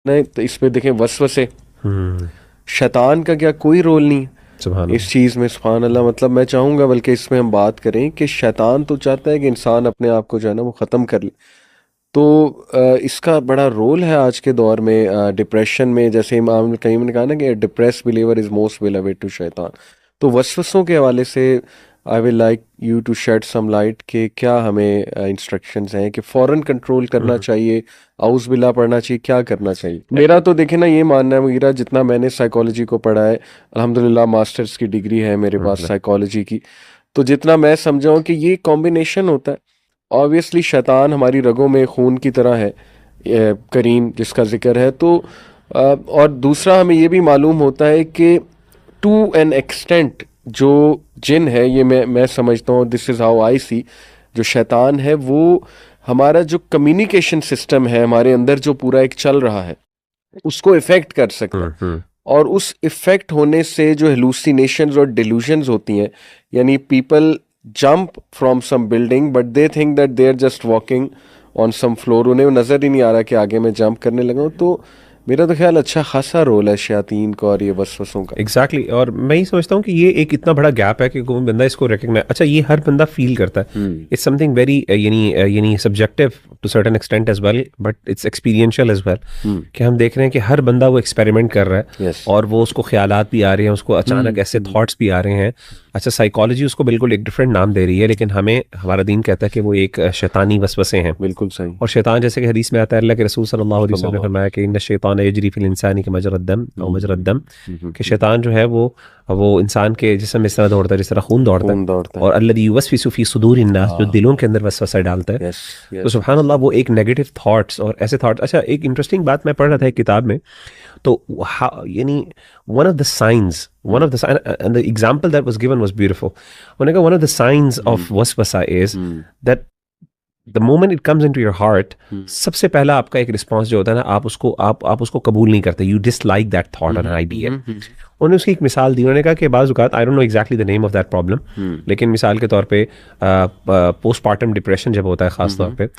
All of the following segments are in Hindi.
नहीं तो इस पे देखें वसवसे, हम्म। शैतान का क्या कोई रोल नहीं है सुभान इस अल्लाह। चीज़ में। सुभान अल्लाह। मतलब मैं चाहूँगा बल्कि इसमें हम बात करें कि शैतान तो चाहता है कि इंसान अपने आप को जो है ना वो ख़त्म कर ले। तो इसका बड़ा रोल है आज के दौर में डिप्रेशन में। जैसे इमाम कईम ने कहा ना कि depress believer is most beloved to शैतान। तो वसवसों के हवाले से I will like you to shed some light कि क्या हमें इंस्ट्रक्शंस हैं कि फ़ौरन कंट्रोल करना हम्म। चाहिए, आउज़ बिल्ला पढ़ना चाहिए, क्या करना चाहिए। मेरा तो देखे ना ये मानना है मुगीरा, जितना मैंने साइकोलॉजी को पढ़ा है, अल्हम्दुलिल्लाह मास्टर्स की डिग्री है मेरे पास अल्हम्दुलिल्लाह। साइकोलॉजी की, तो जितना मैं समझा हूँ कि ये कॉम्बिनेशन होता है। ऑब्वियसली शैतान हमारी रगों में खून की तरह है, करीन जिसका जिक्र है। तो और दूसरा हमें ये भी मालूम होता है कि टू एन एक्सटेंट जो जिन है, ये मैं समझता हूँ, दिस इज़ हाउ आई सी, जो शैतान है वो हमारा जो कम्युनिकेशन सिस्टम है हमारे अंदर जो पूरा एक चल रहा है उसको इफेक्ट कर सकता है। हम्म। और उस इफेक्ट होने से जो हेलुसिनेशंस और डिल्यूजन्स होती हैं, यानी people jump from some building but they think that they are just walking on some floor, उन्हें नज़र ही नहीं आ रहा कि आगे मैं जंप करने लगा हूँ। तो मेरा तो ख्याल अच्छा खासा रोल है शयातीन का और ये वसवसों का। Exactly exactly. और मैं ही समझता हूँ कि ये एक इतना बड़ा गैप है कि कोई बंदा इसको रिकग्नाइज, अच्छा ये हर बंदा फील करता है। हम्म। इट्स समथिंग वेरी यानी subjective to certain extent as well, but it's experiential as well. Hmm. कि हम देख रहे हैं कि हर बंदा वो एक्सपेरिमेंट कर रहा है यस। और वो उसको ख्यालात भी आ रहे हैं, उसको अचानक ऐसे थॉट्स भी आ रहे हैं। अच्छा साइकोलॉजी उसको बिल्कुल एक डिफरेंट नाम दे रही है, लेकिन हमें हमारा दीन कहता है कि वो एक शैतानी वसवसे हैं। बिल्कुल सही। और शैतान जैसे कि हदीस में आता है, अल्लाह के रसूल सल्लल्लाहु अलैहि वसल्लम ने सल्लल्लाहु फरमाया कि इन्न शैतान यजरी फिल इंसानी के मजरद दम और मजरद दम, कि अलैहि। शैतान जो है वो इंसान के जिस्म में इस तरह दौड़ता है जिस तरह खून दौड़ता है। खून दौड़ता है। और अल्लज़ी युवस्विसु फी सुदूरिन नास, जो हाँ। दिलों के अंदर वसवसा डालता है। यस। तो यस। सुभान अल्लाह, वो एक नेगेटिव थॉट्स और ऐसे थॉट्स। अच्छा एक इंटरेस्टिंग बात मैं पढ़ रहा था एक किताब में, तो यानी one of the science, one of the and the example that was given was beautiful. उन्होंने कहा one of the science of वसवसा is that the moment it comes into your heart, सबसे पहला आपका एक रिस्पॉन्स जो होता है ना, आप उसको कबूल नहीं करते, यू डिसलाइक दैट थॉट और आइडिया। उन्होंने उसकी एक मिसाल दी, उन्होंने कहा कि बाज़ औक़ात, I don't know exactly the name of that problem, लेकिन मिसाल के तौर पे पोस्टमार्टम डिप्रेशन जब होता है ख़ास तौर पे,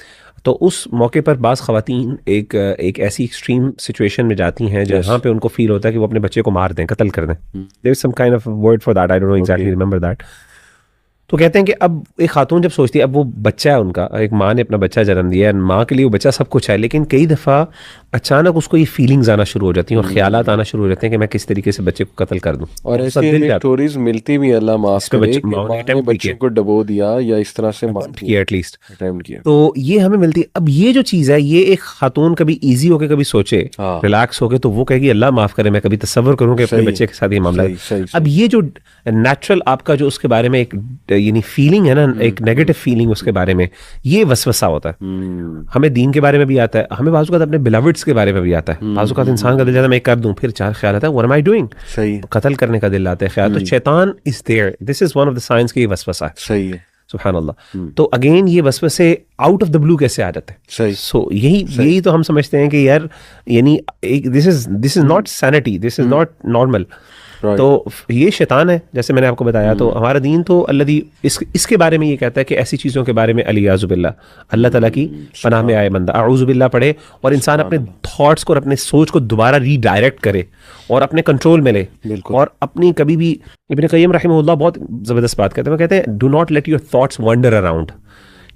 तो उस मौके पर बाज़ ख़वातीन एक ऐसी एक्सट्रीम सिचुएशन में जाती हैं जहाँ पे उनको फील होता है कि वो अपने बच्चे को मार दें, कत्ल कर दें। There is some kind of word for that, I don't know exactly remember that. तो कहते हैं कि अब एक खातून जब सोचती है, अब वो बच्चा है उनका, एक माँ ने अपना बच्चा जन्म दिया है, माँ के लिए वो बच्चा सब कुछ है, लेकिन कई दफ़ा अचानक उसको ये फीलिंग्स आना शुरू हो जाती हैं और ख्यालात आना शुरू हो जाते हैं कि मैं किस तरीके से बच्चे को कत्ल कर दूं। और उसका ऐसी दिल हमें जाता स्टोरीज मिलती भी हैं, अल्लाह है माफ जिसमें करे, बच्चे कि माँ ने माँ ने अटेम्प्ट भी किया, बच्चों को डबो दिया या इस तरह से मार अटेम्प्ट दिया। किया एटलीस्ट। अटेम्प्ट किया। तो ये हमें मिलती है। अब ये जो चीज़ है, ये एक खातून कभी ईजी होके कभी सोचे, हाँ। रिलैक्स होके, तो वो कहेगी अल्लाह माफ़ करे, मैं कभी तसव्वुर करूँ कि अपने सही है। बच्चे के साथ ये मामला है। सही सही अब सही। ये जो नेचुरल आपका जो उसके बारे में एक यानी फीलिंग है ना, एक नेगेटिव फीलिंग उसके बारे में, ये वसवसा होता है। हमें दीन के बारे में भी आता है, हमें बाज़ औक़ात अपने बिलवड्स के बारे में भी आता है। बाज़ औक़ात इंसान का दिल जाता है मैं कर दूं, फिर चार ख्याल आता है व्हाट एम आई डूइंग, सही। कत्ल करने का दिल आता है ख्याल। तो शैतान is there, this is one of the science कि ये वसवसा है। सही है। सुभान अल्लाह। तो अगेन ये वसवसे आउट ऑफ द ब्लू कैसे आ जाते हैं? सही। सो यही तो हम समझते हैं कि यार, यानी this is not sanity, this is not normal. Right. तो ये शैतान है जैसे मैंने आपको बताया। तो हमारा दीन तो अल्लाह इसके बारे में ये कहता है कि ऐसी चीज़ों के बारे में अलियाज़ुबिल्लाह, अल्लाह ताला की पनाह में आए बंदा आऊज़ुबिल्लाह पढ़े और इंसान अपने थॉट्स को और अपने सोच को दोबारा रीडायरेक्ट करे और अपने कंट्रोल में ले। बिल्कुल। और अपनी कभी भी, इब्न क़य्यिम रहमहुल्लाह बहुत ज़बरदस्त बात कहते हैं, वो कहते हैं do not let your thoughts wonder around,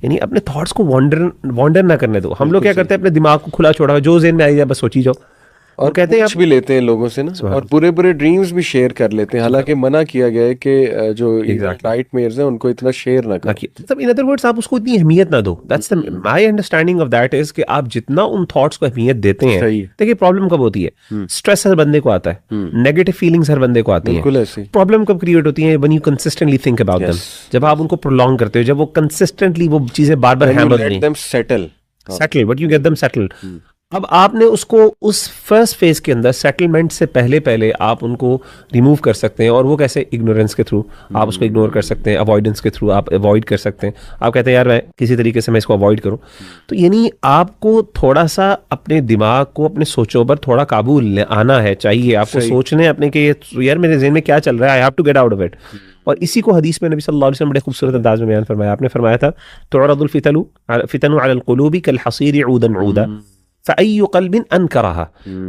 यानी अपने थॉट्स को वॉन्डर ना करने दो। हम लोग क्या करते हैं, अपने दिमाग को खुला छोड़ा हुआ, जो ज़हन में आई जाए बस सोची जाओ। और कहते हैं पूछ भी लेते हैं लोगों से ना, और बुरे बुरे ड्रीम्स भी शेयर कर लेते हैं, हालांकि मना किया गया है कि जो नाइटमेयर्स हैं उनको इतना शेयर ना करें। मतलब इन अदर वर्ड्स आप उसको इतनी अहमियत ना दो। That's the my understanding of that is कि आप जितना उन थॉट्स को अहमियत देते हैं। देखिए प्रॉब्लम कब होती है, स्ट्रेस हर बंदे को आता है, नेगेटिव फीलिंग्स हर बंदे को आती हैं। बिल्कुल ऐसे। प्रॉब्लम कब क्रिएट होती है, when you consistently think about them, जब आप उनको प्रोलॉन्ग करते हो, जब वो कंसिस्टेंटली वो चीजें बार बार हैमर नहीं settle but you get them settled. अब आपने उसको उस फर्स्ट फेज के अंदर सेटलमेंट से पहले आप उनको रिमूव कर सकते हैं। और वो कैसे? इग्नोरेंस के थ्रू आप उसको इग्नोर कर सकते हैं, अवॉइडेंस के थ्रू आप अवॉइड कर सकते हैं। आप कहते हैं यार मैं किसी तरीके से मैं इसको अवॉइड करूं। तो यानी आपको थोड़ा सा अपने दिमाग को, अपने सोचों पर थोड़ा काबू आना है, चाहिए आपको सोचने अपने के यार मेरे ज़हन में क्या चल रहा है, I have to get out of it. और इसी को हदीस में नबी सल्लल्लाहु अलैहि वसल्लम बड़े खूबसूरत अंदाज में बयान फरमाया। आपने फरमाया था तुअरदुल फितनु अलल क़ुलूबि कल हसीर ऊदन ऊदा, फ़अय्यु क़ल्बिन अनकरहा,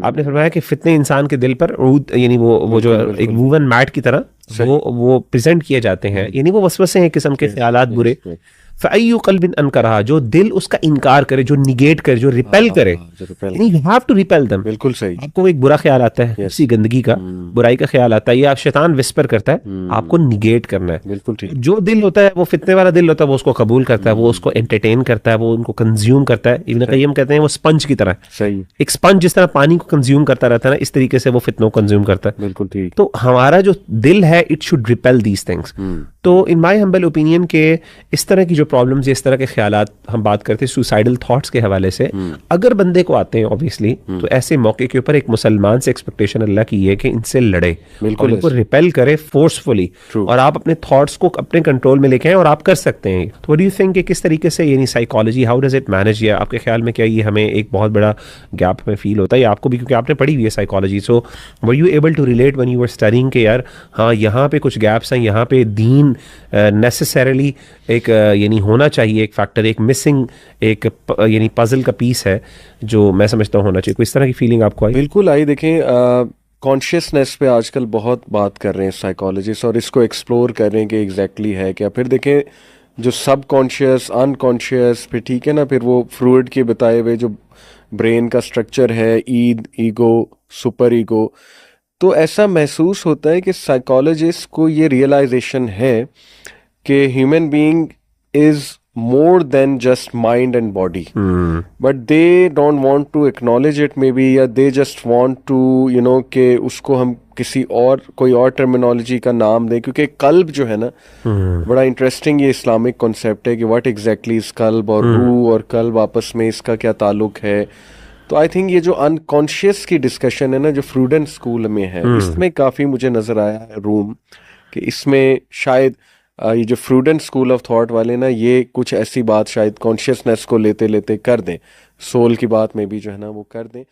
आपने फरमाया कि फितने इंसान के दिल पर ऊद, यानी वो जो एक वूवन मैट की तरह वो प्रेजेंट किए जाते हैं, यानी वो वसवसे हैं, किस्म के ख्यालात बुरे। फ़अय्यु क़ल्बिन अनकरहा, जो दिल उसका इनकार करे, जो निगेट करे, जो रिपेल करे, यानी you have to repel them. बिल्कुल सही। आपको एक बुरा ख्याल आता है, किसी गंदगी का, बुराई का ख्याल आता है, या शैतान विस्पर करता है, आपको निगेट करना है। बिल्कुल ठीक। जो दिल होता है वो फितने वाला दिल होता है, वो उसको कबूल करता है, वो उसको एंटरटेन करता है, वो उनको कंज्यूम करता है। इब्न क़य्यिम कहते हैं वो स्पंज की तरह, सही, एक स्पंज जिस तरह पानी को कंज्यूम करता रहता है ना, इस तरीके से वो फितनों को कंज्यूम करता है। बिल्कुल ठीक। तो हमारा जो दिल है, it should repel these things. तो इन माय हम्बल ओपिनियन के इस तरह की जो प्रॉब्लम्स, इस तरह के ख्यालात हम बात करते हैं सुसाइडल थॉट्स के हवाले से, अगर बंदे को आते हैं ऑब्वियसली, तो ऐसे मौके के ऊपर एक मुसलमान से एक्सपेक्टेशन अल्लाह की है कि इनसे लड़े और इनको रिपेल करे फोर्सफुली, और आप अपने थॉट्स को अपने कंट्रोल में लेके आए, और आप कर सकते हैं। तो व्हाट डू यू थिंक कि किस तरीके से, यानी psychology, how does it manage, या आपके ख्याल में क्या ये हमें एक बहुत बड़ा गैप में फील होता है, या आपको भी, क्योंकि आपने पढ़ी हुई है psychology, so were you able to relate when you were studying कि यार हाँ यहाँ पे कुछ गैप्स हैं, यहाँ पे दीन नेसेसरली एक यानी होना चाहिए, एक फैक्टर, एक मिसिंग एक यानी पजल का पीस है जो मैं समझता हूँ होना चाहिए। कोई इस तरह की फीलिंग आपको आई? बिल्कुल आई। देखें, कॉन्शियसनेस पे आजकल बहुत बात कर रहे हैं साइकोलॉजिस्ट, और इसको एक्सप्लोर कर रहे हैं कि एग्जैक्टली है क्या। फिर देखें जो सब कॉन्शियस, अनकॉन्शियस, फिर ठीक है ना, फिर वो फ्रूड के बताए हुए जो ब्रेन का स्ट्रक्चर है, ईगो, सुपर ईगो। तो ऐसा महसूस होता है कि साइकोलॉजिस्ट को ये रियलाइजेशन है कि human being is more than just mind and body, but they don't want to acknowledge it maybe, या they just want to कि उसको हम किसी और कोई और टर्मिनोलॉजी का नाम दें, क्योंकि कल्ब जो है ना, बड़ा इंटरेस्टिंग ये इस्लामिक कॉन्सेप्ट है कि व्हाट एग्जैक्टली इज कल्ब, और रूह और कल्ब आपस में इसका क्या ताल्लुक है। तो आई थिंक ये जो अनकॉन्शियस की डिस्कशन है ना, जो फ्रूडेंट स्कूल में है, इसमें काफ़ी मुझे नज़र आया है रूम कि इसमें शायद ये जो फ्रूडेंट स्कूल ऑफ थॉट वाले ना, ये कुछ ऐसी बात शायद कॉन्शियसनेस को लेते लेते कर दें, सोल की बात में भी जो है ना वो कर दें।